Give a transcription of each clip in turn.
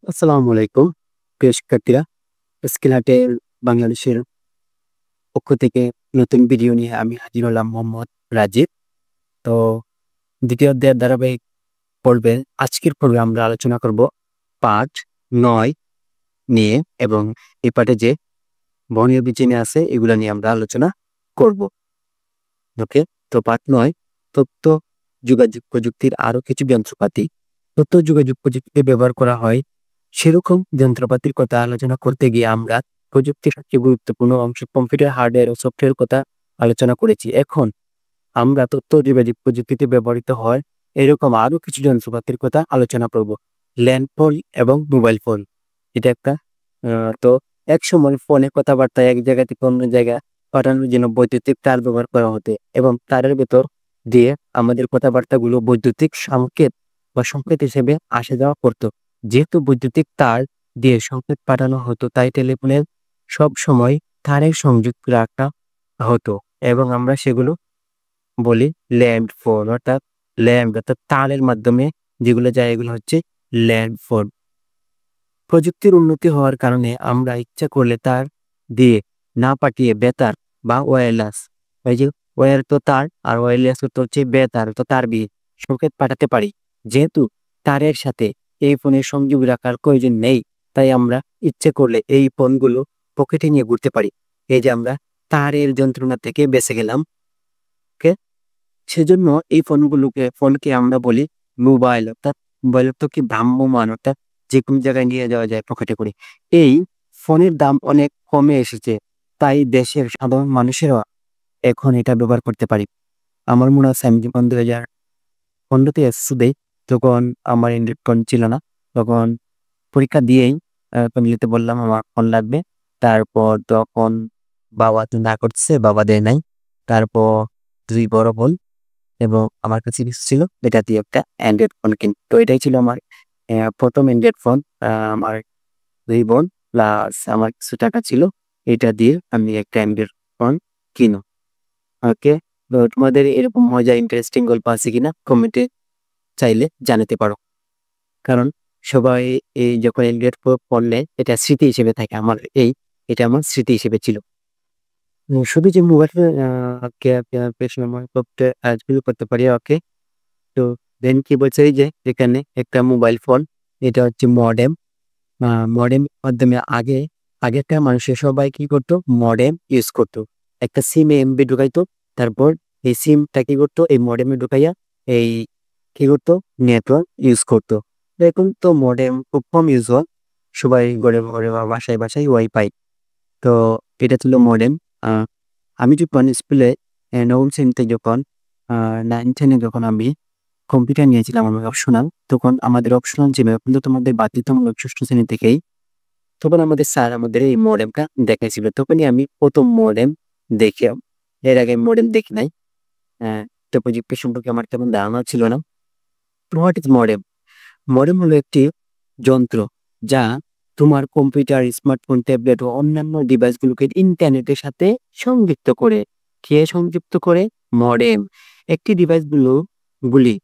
আসসালামু আলাইকুম প্রিয় শিক্ষার্থীরা। স্কিল হাটের বাংলাদেশের পক্ষ থেকে নতুন ভিডিও নিয়ে আমি হাজির হলাম মোহাম্মদ রাজীব। তো দ্বিতীয় অধ্যায়ের ধারাবাহিক পর্বে আজকের পর্বে আমরা আলোচনা করব পাঠ ৯ নিয়ে এবং এই পাঠে যে বর্ণীয় বীজনী আছে এগুলা নিয়ে আমরা আলোচনা করব। ওকে, তো পাঠ ৯ তথ্য যোগাযোগ প্রযুক্তির আরো কিছু যন্ত্রপাতি। তথ্য যোগাযোগ প্রযুক্তিতে ব্যবহার করা হয় সেরকম যন্ত্রপাতির কথা আলোচনা করতে গিয়ে আমরা প্রযুক্তির সবচেয়ে গুরুত্বপূর্ণ অংশ কম্পিউটার হার্ডওয়্যার ও সফটওয়্যার কথা আলোচনা করেছি। এখন আমরা তথ্য যোগাযোগ প্রযুক্তিতে ব্যবহৃত হয় এরকম আরো কিছু যন্ত্রপাতির কথা আলোচনা করব। ল্যান্ডফোন এবং মোবাইল ফোন, এটা একটা তো এক সময় ফোনে কথাবার্তা এক জায়গা থেকে অন্য জায়গায় পাঠানোর জন্য বৈদ্যুতিক তার ব্যবহার করা হতো এবং তারের ভেতর দিয়ে আমাদের কথাবার্তাগুলো বৈদ্যুতিক সংকেত হিসেবে আসা যাওয়া করতো। যেহেতু বৈদ্যুতিক তার দিয়ে সংকেত পাঠানো হতো তাই টেলিফোনের সব সময় তারের সংযোগ রাখা হতো এবং আমরা সেগুলো বলি ল্যান্ড ফোন, অর্থাৎ তারের মাধ্যমে যেগুলো যায় এগুলো হচ্ছে ল্যান্ড ফোন। প্রযুক্তির উন্নতি হওয়ার কারণে আমরা ইচ্ছা করলে তার দিয়ে না পাঠিয়ে বেতার বা ওয়্যারলেস, এই যে ওয়্যার তো তার আর ওয়্যারলেস তো হচ্ছে বেতার, তো তার দিয়ে সংকেত পাঠাতে পারি। যেহেতু তারের সাথে এই ফোনের সংযোগ রাখার প্রয়োজন নেই তাই আমরা ইচ্ছে করলে এই ফোনগুলো পকেটে নিয়ে ঘুরতে পারি। এই যে আমরা তারের যন্ত্রণা থেকে বেঁচে গেলাম। ওকে, সেজন্য এই ফোনকে আমরা বলি মোবাইল, অর্থাৎ মোবাইল তো কি ভ্রাম্যমান, অর্থাৎ যে কোনো জায়গায় নিয়ে যাওয়া যায় পকেটে করে। এই ফোনের দাম অনেক কমে এসেছে তাই দেশের সাধারণ মানুষেরা এখন এটা ব্যবহার করতে পারি। আমার মনে আছে আমি যখন 2015-তে এসএসসি দেই তখন আমার অ্যান্ড্রয়েড ফোন ছিল না। তখন পরীক্ষা দিয়েই ফ্যামিলিতে বললাম আমার ফোন লাগবে। তারপর তখন বাবা তো না করছে, বাবা দেয় নাই। তারপর 2 বড় বোন এবং আমার কাছে ছিল এটা দিয়ে একটা অ্যান্ড্রয়েড ফোন কিনি। তো এটাই ছিল আমার প্রথম অ্যান্ড্রয়েড ফোন। আমার 2 বোন প্লাস আমার কিছু টাকা ছিল, এটা দিয়ে আমি একটা অ্যান্ড্রয়েড ফোন কিনো। ওকে, তো তোমাদের এরকম মজা ইন্টারেস্টিং গল্প আছে কিনা কমেন্টে চাইলে জানাতে পারো, কারণ সবাই এই যখন অ্যান্ড্রয়েড পড়লে এটা স্মৃতি হিসেবে থাকে। এটা আমার স্মৃতি হিসেবে ছিল। শুধু যে মোবাইল করতে পারি। ওকে, তো দেন কি বলছে এই যে এখানে একটা মোবাইল ফোন, এটা হচ্ছে মডেম। মডেম মাধ্যমে আগেকার মানুষের সবাই কি করতো, মডেম ইউজ করতো। একটা সিমে এমবি ঢুকাইতো, তারপর এই সিমটা কি করতো এই মডেমে ঢুকাইয়া এই কি করতো নেটওয়ার্ক ইউজ করতো। এখন তো মডেম খুব কম ইউজ হয়, সবাই ঘরে ঘরে বা বাসায় বাসায় ওয়াইফাই। তো এটা ছিল মডেম। আমি যখন স্কুলে নবম শ্রেণীতে যখন 9-10-এ যখন আমি কম্পিউটার নিয়েছিলাম আমি অপশনাল, তখন আমাদের অপশনাল ছিল কিন্তু তোমাদের বাধ্যতামূলক 6ষ্ঠ শ্রেণী থেকেই। তখন আমাদের স্যার আমাদের এই মডেমটা দেখাইছিল, তখনই আমি প্রথম মডেম দেখি। এর আগে মডেম দেখি নাই। তো প্রযুক্তি সম্পর্কে আমার তেমন ধারণা ছিল না। What is modem? মডেম হলো একটি যন্ত্র যা তোমার কম্পিউটার, স্মার্টফোন, ট্যাবলেট ও অন্যান্য ডিভাইসগুলোকে ইন্টারনেটের সাথে সংযুক্ত করে। কে সংযুক্ত করে? মডেম। একটি গুলি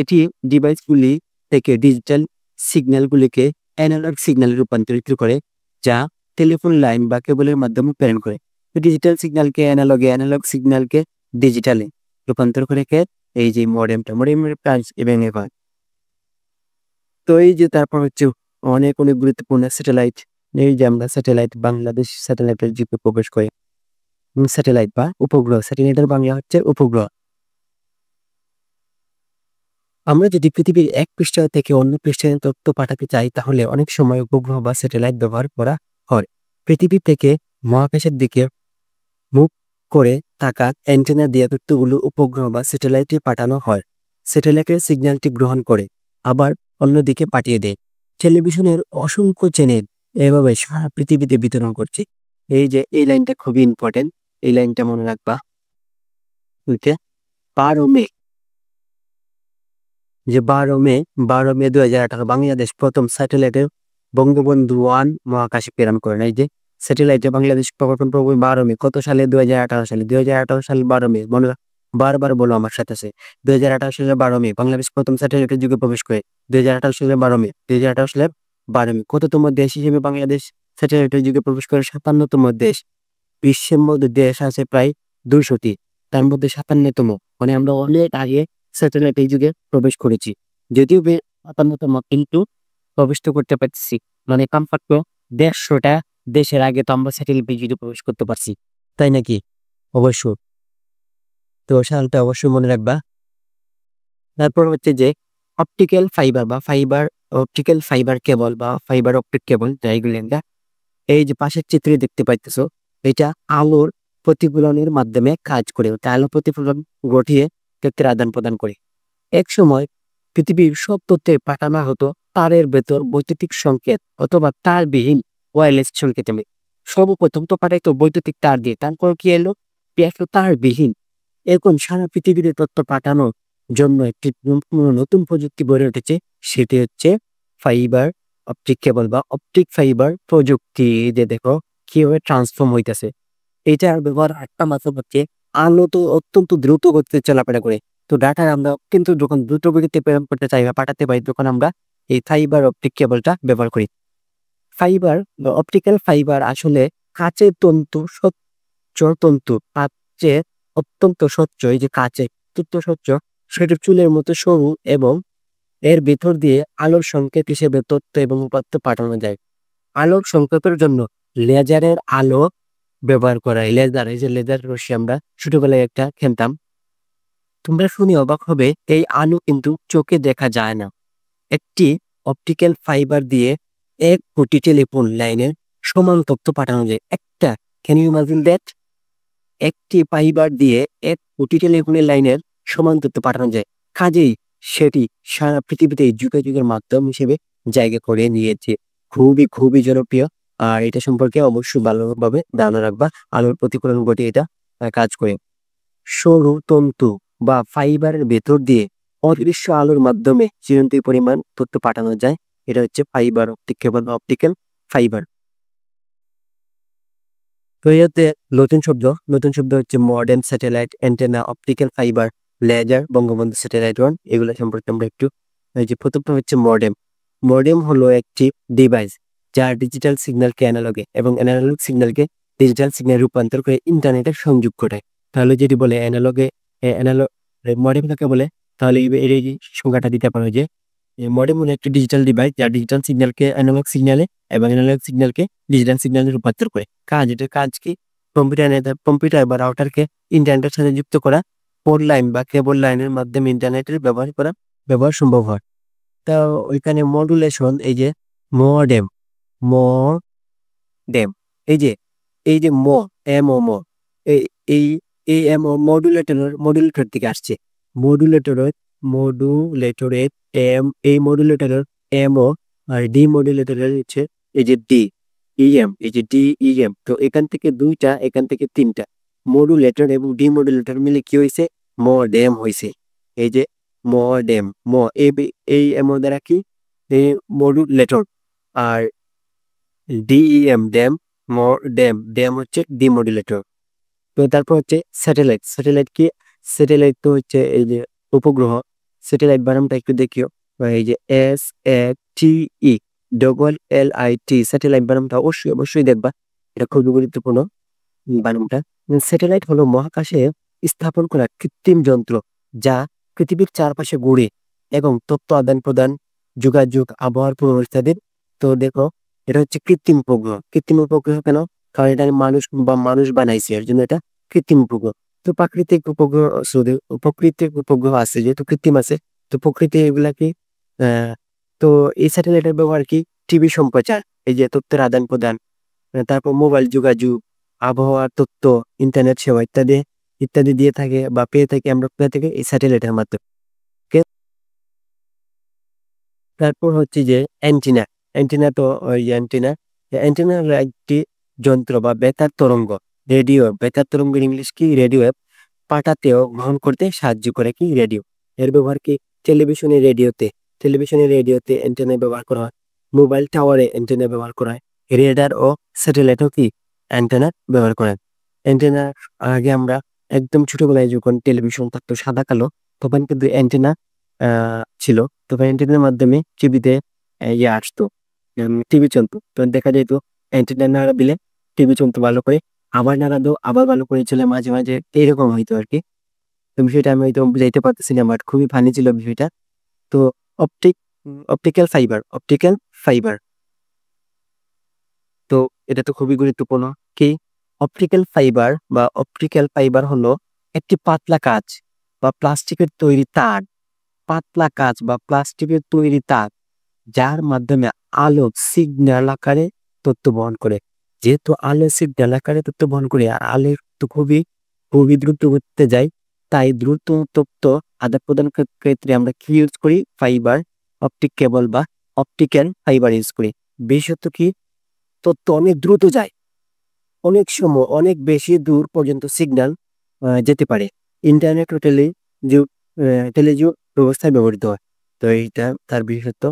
এটি ডিভাইসগুলি থেকে ডিজিটাল সিগন্যালগুলিকে অ্যানালগ সিগন্যালে রূপান্তরিত করে, যা টেলিফোন লাইন বা কেবলের মাধ্যমে প্রেরণ করে। ডিজিটাল সিগন্যালকে অ্যানালগ সিগন্যালকে ডিজিটালে রূপান্তর করে এই যে মডেমের কাজ এবং এবার। তো এই যে তারপর হচ্ছে অনেক গুরুত্বপূর্ণ স্যাটেলাইট। এই যে আমরা বাংলাদেশ স্যাটেলাইটের যুগে প্রবেশ করে। স্যাটেলাইট বা উপগ্রহ, স্যাটেলাইটের বাংলা হচ্ছে উপগ্রহ। আমরা যদি পৃথিবীর এক পৃষ্ঠা থেকে অন্য পৃষ্ঠায় তথ্য পাঠাতে চাই তাহলে অনেক সময় উপগ্রহ বা স্যাটেলাইট ব্যবহার করা হয়। পৃথিবী থেকে মহাকাশের দিকে মুখ করে থাকা অ্যান্টেনা দিয়ে তথ্যগুলো উপগ্রহ বা স্যাটেলাইটে পাঠানো হয়। স্যাটেলাইটের সিগন্যালটি গ্রহণ করে আবার অন্যদিকে পাঠিয়ে দেয়। টেলিভিশনের অসংখ্য চ্যানেল এভাবে সারা পৃথিবীতে বিতরণ করছে। এই যে এই লাইনটা খুবই ইম্পর্টেন্ট, এই লাইনটা মনে রাখবা। 12 মে 2018 বাংলাদেশ প্রথম স্যাটেলাইটের বঙ্গবন্ধু 1 মহাকাশে প্রেরণ করেন। এই যে স্যাটেলাইটে বাংলাদেশ প্রথম 12 মে কত সালে? 2018 সালে। 2018 সালে 12 মে, মনে বারবার বলো আমার সাথে আছে। 2018 সালে 12 মে বাংলাদেশ প্রথম স্যাটেলাইটের যুগে প্রবেশ করে। 2018 সালে 12 মে, 2018 সালে 12वीं। কততম দেশ হিসেবে বাংলাদেশ স্যাটেলাইটের যুগে প্রবেশ করে? 57তম দেশ। বিশ্বের মধ্যে দেশ আছে প্রায় 200টি, তার মধ্যে 57তম। মানে আমরা অনেক আগে স্যাটেলাইট এই যুগে প্রবেশ করেছি। যদিও 57তম, কিন্তু প্রবেশ তো করতে পারছি। মানে কমপক্ষে 150টা দেশের আগে তো আমরা স্যাটেলাইট এই যুগে প্রবেশ করতে পারছি, তাই নাকি? অবশ্যই। তো সালটা অবশ্যই মনে রাখবা। তারপর হচ্ছে যে অপটিক্যাল ফাইবার বা অপটিক্যাল ফাইবার কেবল বা ফাইবার অপটিক কেবল, যাইগুলো এই যে পাশের চিত্রে দেখতে পাইতেছো, এটা আলোর প্রতিফলনের মাধ্যমে কাজ করে। আলো প্রতিফলন ঘটিয়ে তথ্যের আদান প্রদান করে। এক সময় পৃথিবীর সব তথ্যে পাঠানো হতো তারের ভেতর বৈদ্যুতিক সংকেত অথবা তারবিহীন ওয়্যারলেস সংকেতে। সর্বপ্রথম তো পাঠাইতো বৈদ্যুতিক তার দিয়ে, তারপর কি এলো তারবিহীন। এখন সারা পৃথিবীতে তথ্য পাঠানোর জন্য একটি নতুন প্রযুক্তি গড়ে উঠেছে, সেটি হচ্ছে ফাইবার অপটিক কেবল বা অপটিক ফাইবার প্রযুক্তি। যে দেখো কিভাবে ট্রান্সফর্ম হইতেছে। এটার ব্যবহার একটা মাত্র হচ্ছে আলো তো অত্যন্ত দ্রুত গতিতে চলাফেরা করে। তো ডাটা আমরা কিন্তু যখন দ্রুত গতিতে প্রেরণ করতে চাই বা পাঠাতে পারি, তখন আমরা এই ফাইবার অপটিক কেবলটা ব্যবহার করি। ফাইবার বা অপটিক্যাল ফাইবার আসলে কাচের তন্তু, স্বচ্ছ তন্তু, কাচের অত্যন্ত স্বচ্ছ, এই যে কাচের অত্যন্ত স্বচ্ছ, সেটা চুলের মতো সরু এবং এর ভেতর দিয়ে আলোর সংকেত হিসেবে তথ্য এবং উপাত্ত পাঠানো যায়। আলোর সংকেতের জন্য লেজারের আলো ব্যবহার করা হয়। লেজার, এই যে লেজার রশ্মি আমরা ছোটবেলায় একটা খেলতাম, তোমরা শুনে অবাক হবে, এই আলো কিন্তু চোখে দেখা যায় না। একটি অপটিক্যাল ফাইবার দিয়ে 1 কোটি টেলিফোন লাইনের সমান তথ্য পাঠানো যায়। Can you imagine that? একটি ফাইবার দিয়ে 1 কোটি টেলিফোনের লাইনের সমান তথ্য পাঠানো যায়। কাজেই সেটি সারা পৃথিবীতে যুগের মাধ্যম হিসেবে জায়গা করে নিয়েছে। খুবই খুবই জনপ্রিয়। আর এটা সম্পর্কে অবশ্যই ভালোভাবে ধারণা রাখবা। আলোর প্রতিফলন ঘটিয়ে এটা কাজ করে। সরু তন্তু বা ফাইবারের ভেতর দিয়ে অদৃশ্য আলোর মাধ্যমে চিরন্তন পরিমাণ তথ্য পাঠানো যায়। এটা হচ্ছে ফাইবার অপটিক কেবল বা অপটিক্যাল ফাইবার। তো এতে নতুন শব্দ হচ্ছে modern satellite antenna, optical fibre, laser, Bangabandhu satellite 1, এগুলো সম্পর্কে আমরা একটু। এই যে প্রথমটা হচ্ছে মডেম। মডেম হলো একটি ডিভাইস যা ডিজিটাল সিগন্যালকে অ্যানালগে এবং অ্যানালগ সিগন্যালকে ডিজিটাল সিগন্যাল রূপান্তর করে ইন্টারনেটের সংযোগ ঘটায়। তাহলে যদি বলে অ্যানালগ মডেম কাকে বলে, তাহলে এর এই সংজ্ঞাটা দিতে পারো যে মডেম হলো একটি ডিজিটাল ডিভাইস যা ডিজিটাল সিগন্যালকে অ্যানালগ সিগন্যালে এবং অ্যানালগ সিগন্যালকে ডিজিটাল সিগন্যালে রূপান্তর করে। এটার কাজ কি? কম্পিউটার বা রাউটারকে ইন্টারনেটের সাথে যুক্ত করা, পোর্ট লাইন বা কেবল লাইনের মাধ্যমে ইন্টারনেটের ব্যবহার সম্ভব হয়। তা ওইখানে মডুলেশন, এই যে মডেম মডেম এই যে ম এম ও ম এই এই এই এম ও মডুলেটর থেকে আসছে। মডুলেটরের এই মডুলেটরের এম ও, আর ডি মডুলেটরের হচ্ছে এই যে ডি ইএম, এই যে ডি ইএম। তো এখান থেকে দুইটা, এখান থেকে তিনটা মডুলেটর এবং ডি মডুলেটর মিলে কি হয়েছে? মডেম হয়েছে। এই যে মডেম এই এম ও দ্বারা কি এই মডুলেটর, আর ডিইএম ড্যাম হচ্ছে ডিমোডুলেটর। তো তারপর হচ্ছে স্যাটেলাইট কি? স্যাটেলাইট তো হচ্ছে এই যে উপগ্রহ। স্যাটেলাইট বানানটা একটু দেখিও, এই যে SATELLIT, স্যাটেলাইট বানানটা অবশ্যই দেখবা, এটা খুবই গুরুত্বপূর্ণ বানানটা। স্যাটেলাইট হলো মহাকাশে স্থাপন করা কৃত্রিম যন্ত্র যা পৃথিবীর চারপাশে ঘুরে এবং তথ্য আদান প্রদান, যোগাযোগ, আবহাওয়ার পূর্বাভাস। তো দেখো, এটা হচ্ছে কৃত্রিম উপগ্রহ। কৃত্রিম উপগ্রহ কেন? কারণ এটা মানুষ বানাইছে, এর জন্য এটা কৃত্রিম উপগ্রহ। তো প্রকৃতিক উপগ্রহ আছে, যেহেতু কৃত্রিম আছে, তো প্রকৃতি এগুলা কি? তো এই স্যাটেলাইটের ব্যবহার কি? টিভি সম্প্রচার, এই যে তথ্যের আদান প্রদান, তারপর মোবাইল যোগাযোগ, আবহাওয়ার তথ্য, ইন্টারনেট সেবা ইত্যাদি ইত্যাদি দিয়ে থাকে বা পেয়ে থাকি আমরা কোথা থেকে? এই স্যাটেলাইটের মাধ্যমে। Okay? তারপর হচ্ছে যে অ্যান্টিনা তো ওই অ্যান্টিনা হলো একটি যন্ত্র বা বেতার তরঙ্গ, বেতার তরঙ্গের ইংলিশ কি? রেডিও ওয়েভ পাঠাতেও গ্রহণ করতে সাহায্য করে কি? রেডিও। এর ব্যবহার কি? টেলিভিশনে রেডিওতে অ্যান্টেনা ব্যবহার করা হয়। মোবাইল টাওয়ারে অ্যান্টেনা ব্যবহার করা হয়। রেডার ও স্যাটেলাইটও কি অ্যান্টেনা ব্যবহার করেন। অ্যান্টেনা আগে আমরা একদম ছোটবেলায় যখন টেলিভিশন থাকতো সাদা কালো, তখন কিন্তু অ্যান্টেনা ছিল। তখন অ্যান্টেনার মাধ্যমে টিভিতে ইয়ে আসতো, টিভি চলতো, তো দেখা যেত অ্যান্টেনা নাড়া দিলে টিভি চলতো ভালো করে, আবার নাড়া দাও আবার ভালো করে চলে, মাঝে মাঝে এইরকম হইতো আর কি। তো বিষয়টা আমি হয়তো বুঝাইতে পারতেছি না, বাট খুবই ফানি ছিল বিষয়টা। তো অপটিক অপটিক্যাল ফাইবার, তো এটা তো খুবই গুরুত্বপূর্ণ। কি অপটিক্যাল ফাইবার হলো একটি পাতলা কাঁচ বা প্লাস্টিকের তৈরি তার, পাতলা কাঁচ বা প্লাস্টিকের তৈরি তার, যার মাধ্যমে আলো সিগন্যাল আকারে তথ্য বহন করে। যেহেতু আলো সিগন্যাল আকারে তথ্য বহন করে, আর আলোর তো খুবই খুবই দ্রুত গতিতে যায়, তাই দ্রুত তথ্য আদান প্রদান ক্ষেত্রে আমরা কি ইউজ করি? ফাইবার, অপটিক কেবল বা অপটিক্যাল ফাইবার ইউজ করি। বিশেষত কি, তথ্য অনেক দ্রুত যায়, অনেক সময় অনেক বেশি দূর পর্যন্ত সিগন্যাল যেতে পারে। ইন্টারনেট ও টেলিযোগ ব্যবস্থায় ব্যবহৃত হয়। তো এইটা তার বিশেষত্ব।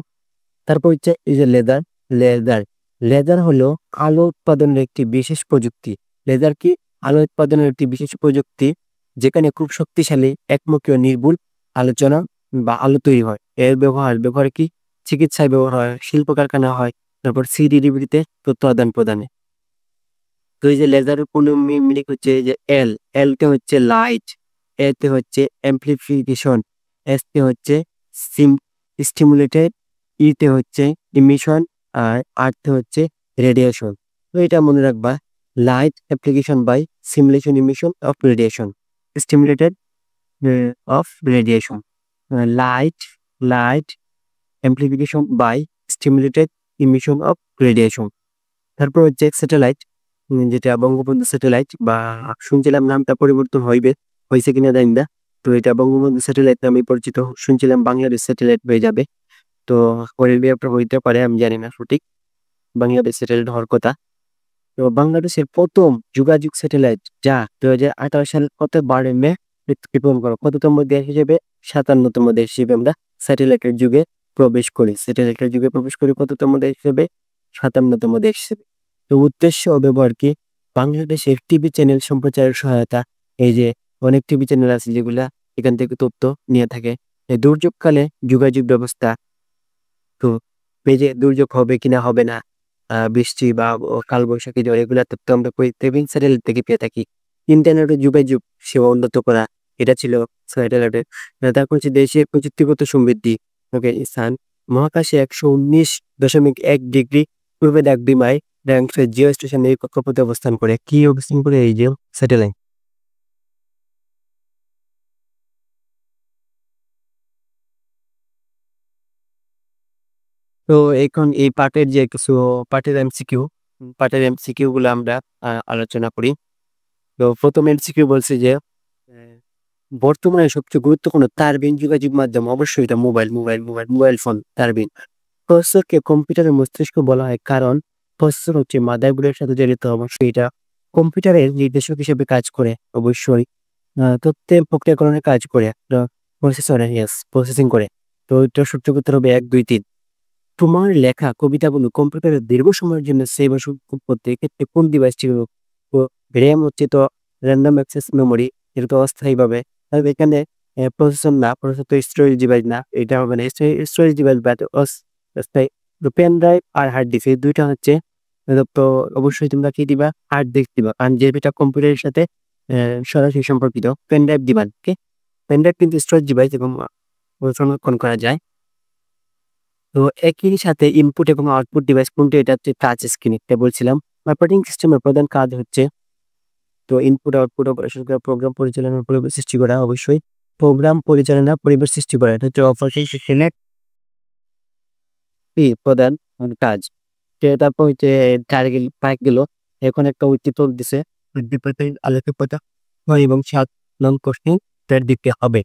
তারপর হচ্ছে এই যে লেজার লেজার হলো আলো উৎপাদনের একটি বিশেষ প্রযুক্তি। লেজার কি? আলো উৎপাদনের একটি বিশেষ প্রযুক্তি, যেখানে খুব শক্তিশালী একমুখী নির্ভুল আলোচনা বা আলো তৈরি হয়। এর ব্যবহার কি? চিকিৎসায় ব্যবহার হয়, শিল্প কারখানা হয়, তারপর সিডিডিবিতে তথ্য আদান প্রদানে। তো এই যে লেজারের পূর্ণ মিনিং হচ্ছে যে এল তে হচ্ছে লাইট, এ তে হচ্ছে অ্যাম্প্লিফিকেশন, এস তে হচ্ছে স্টিমুলেটেড, ই তে হচ্ছে ইমিশন, আর আর তে হচ্ছে রেডিয়েশন। তো এটা মনে রাখবা, light application by simulation emission of radiation, stimulated of radiation, light light amplification by stimulated emission of radiation. তারপর হচ্ছে স্যাটেলাইট, যেটা বঙ্গবন্ধু স্যাটেলাইট, বা শুনছিলাম নামটা পরিবর্তন হয়েছে কিনা জানি না। তো এটা বঙ্গবন্ধু স্যাটেলাইট নামে পরিচিত, শুনছিলাম বাংলাদেশ স্যাটেলাইট হয়ে যাবে। তো পরের বিয়েটা হইতে পারে, আমি জানি না সঠিক, বাংলাদেশ স্যাটেলাইট হওয়ার কথা। তো বাংলাদেশের প্রথম যোগাযোগ স্যাটেলাইট, যা 2018 সাল কত 12 মে উৎক্ষেপণ করো, কততম দেশ হিসেবে? 57তম দেশ হিসেবে আমরা স্যাটেলাইটের যুগে প্রবেশ করি কততম দেশ হিসেবে? 57তম দেশ হিসেবে। তো উদ্দেশ্য ও ব্যবহার কি? বাংলাদেশের টিভি চ্যানেল সম্প্রচারের সহায়তা। এই যে অনেক টিভি চ্যানেল আছে যেগুলা এখান থেকে তথ্য নিয়ে থাকে। এই দুর্যোগকালে যোগাযোগ ব্যবস্থা, তো এই যে দুর্যোগ হবে কিনা হবে না, বৃষ্টি বা কালবৈশাখী ঝড়, এগুলা তথ্য আমরা টেলিভিশন স্যাটেলাইট থেকে পেয়ে থাকি। ইন্টারনেটের যোগাযোগ সেবা উন্নত করা, এটা ছিল স্যাটেলাইটের। তারপর হচ্ছে দেশের প্রযুক্তিগত সমৃদ্ধি। ওকে, স্থান মহাকাশে 119.1 ডিগ্রি পূর্বে দ্রাঘিমায় জিও স্টেশন এই কক্ষপথে অবস্থান করে। কি অবস্থান করে? এই যে স্যাটেলাইট। তো এখন এই পার্টের এমসিকিউ গুলো আমরা আলোচনা করি। তো প্রথম এমসিকিউ বলছে যে বর্তমানে সবচেয়ে গুরুত্বপূর্ণ তারবিহীন যোগাযোগ মাধ্যম, অবশ্যই এটা মোবাইল ফোন। তারবিহীন প্রসেসরকে কম্পিউটারের মস্তিষ্ক বলা হয়, কারণ প্রসেসর হচ্ছে মাদারবোর্ডের সাথে জড়িত। অবশ্যই এটা কম্পিউটারের নির্দেশক হিসেবে কাজ করে। অবশ্যই তথ্যের প্রক্রিয়াকরণের কাজ করে, একটা প্রসেসিং করে। তো এটা সূত্র করতে হবে 1, 2, 3। তোমার লেখা কবিতাগুলো কম্পিউটারে দীর্ঘ সময়ের জন্য সেভ ও সংরক্ষণ করতে এক্ষেত্রে কোন ডিভাইসটি হলো? তো র্যাম হচ্ছে তো র্যান্ডম অ্যাক্সেস মেমোরি, এটা তো অস্থায়ীভাবে। তাহলে এখানে প্রসেসর তো স্টোরেজ ডিভাইস না, এটা হবে না স্টোরেজ ডিভাইস, বাট অস্থায়ী। তো পেন ড্রাইভ আর হার্ড ডিস্ক, এই দুইটা হচ্ছে। তো অবশ্যই তোমরা কি দিবা? হার্ড ডিস্ক দিবা, কারণ যেটা কম্পিউটারের সাথে সরাসরি সম্পর্কিত। পেন ড্রাইভ দিবা। ওকে, পেন ড্রাইভ কিন্তু স্টোরেজ ডিভাইস এবং সংরক্ষণ করা যায়। তো একই সাথে ইনপুট এবং আউটপুট ডিভাইস কোনটি? এটা হচ্ছে টাচ স্ক্রিন, এটা বলছিলাম। অপারেটিং সিস্টেমের প্রধান কাজ হচ্ছে তো ইনপুট আউটপুট অপারেশন করা, প্রোগ্রাম পরিচালনার পরিবেশ সৃষ্টি করা। অবশ্যই প্রোগ্রাম পরিচালনা পরিবেশ সৃষ্টি করা, এটা হচ্ছে অপারেটিং সিস্টেমের প্রধান কাজ। তারপর হচ্ছে টার্গেট পাইক গেল। এখন একটা উত্তর দিছে আলোকে এবং 7 নং কোশ্চেন তার দিতে হবে।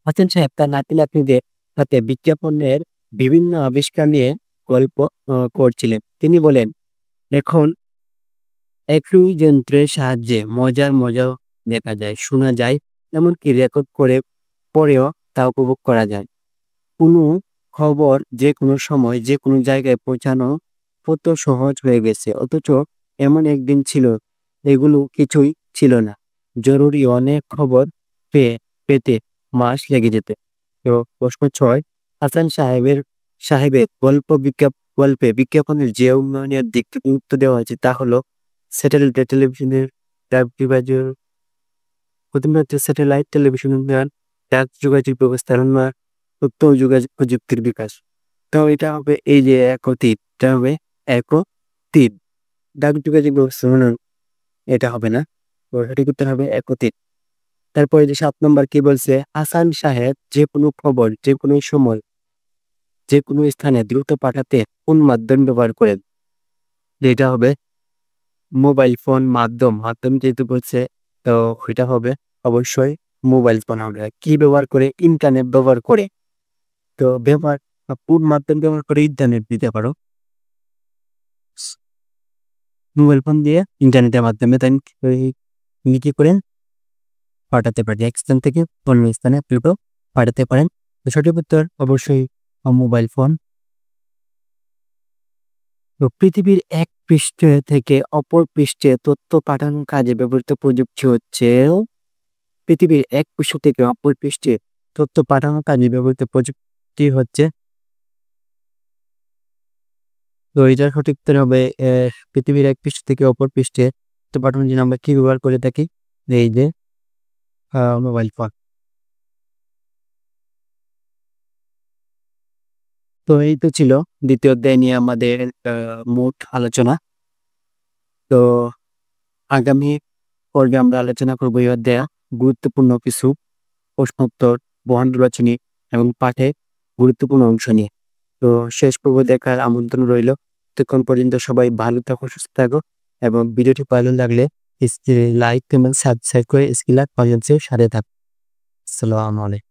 হাসান সাহেব তার নাতি নাতনিদের সাথে বিজ্ঞাপনের বিভিন্ন আবিষ্কার নিয়ে গল্প করছিলেন। তিনি বলেন, এখন একই যন্ত্রের সাহায্যে মজাও দেখা যায়, শোনা যায়, এমনকি রেকর্ড করে পরেও তা উপভোগ করা যায়। কোনো খবর যে কোনো সময় যে কোনো জায়গায় পৌঁছানো কত সহজ হয়ে গেছে। অথচ এমন একদিন ছিল এগুলো কিছুই ছিল না। জরুরি অনেক খবর পেতে মাস লেগে যেত। তো প্রশ্ন 6, হাসান সাহেবের সাহেবের গল্পে বিজ্ঞাপনের যে উন্নয়নের দিকটি গুরুত্ব দেওয়া হয়েছে তা হলো স্যাটেলাইট টেলিভিশনের প্রথমত স্যাটেলাইট টেলিভিশন উন্নয়ন, ডাক যোগাযোগ ব্যবস্থার উন্নয়ন, তথ্য ও যোগাযোগ প্রযুক্তির বিকাশ। তো এটা হবে এই যে একতীত, এটা হবে একতীত। ডাক যোগাযোগ ব্যবস্থার উন্নয়ন এটা হবে না, তো সঠিক উত্তর হবে একতীত। তারপরে যে 7 নম্বর কি বলছে, হাসান সাহেব যে কোনো খবর যে কোনো সময় যে কোনো স্থানে দ্রুত পাঠাতে কোন মাধ্যম ব্যবহার করেন? এটা হবে মোবাইল ফোন মাধ্যম যেহেতু বলছে, তো এটা হবে অবশ্যই মোবাইল ফোন হবে। কি ব্যবহার করে? ইন্টারনেট ব্যবহার করে। তো কোন মাধ্যম ব্যবহার করে ইন্টারনেট দিতে পারো? মোবাইল ফোন দিয়ে ইন্টারনেটের মাধ্যমে তাই তিনি কি করেন? পাঠাতে পারেন। এক স্থান থেকে অন্য স্থানে দ্রুত পাঠাতে পারেন। তো সঠিক উত্তর অবশ্যই মোবাইল ফোন। তো পৃথিবীর এক পৃষ্ঠে থেকে অপর পৃষ্ঠে তথ্য পাঠানোর কাজে ব্যবহৃত প্রযুক্তি হচ্ছে, পৃথিবীর এক পৃষ্ঠ থেকে অপর পৃষ্ঠে তথ্য পাঠানোর কাজে ব্যবহৃত প্রযুক্তি হচ্ছে, তো এটার সঠিক উত্তর হবে পৃথিবীর এক পৃষ্ঠ থেকে অপর পৃষ্ঠে তথ্য পাঠানোর জন্য আমরা কি ব্যবহার করে থাকি? এই যে মোবাইল ফোন। তো এই তো ছিল দ্বিতীয় অধ্যায় নিয়ে আমাদের মোট আলোচনা। তো আগামী পর্বে আমরা আলোচনা করবো এই অধ্যায়ে গুরুত্বপূর্ণ কিছু প্রশ্নোত্তর, বহন রচনী এবং পাঠে গুরুত্বপূর্ণ অংশ নিয়ে। তো শেষ পর্ব দেখার আমন্ত্রণ রইল। ততক্ষণ পর্যন্ত সবাই ভালো থাকো, সুস্থ থাকো এবং ভিডিওটি ভালো লাগলে লাইক এবং সাবস্ক্রাইব করে স্কিলার পর্যন্ত সাথে থাকো। আসসালামু আলাইকুম।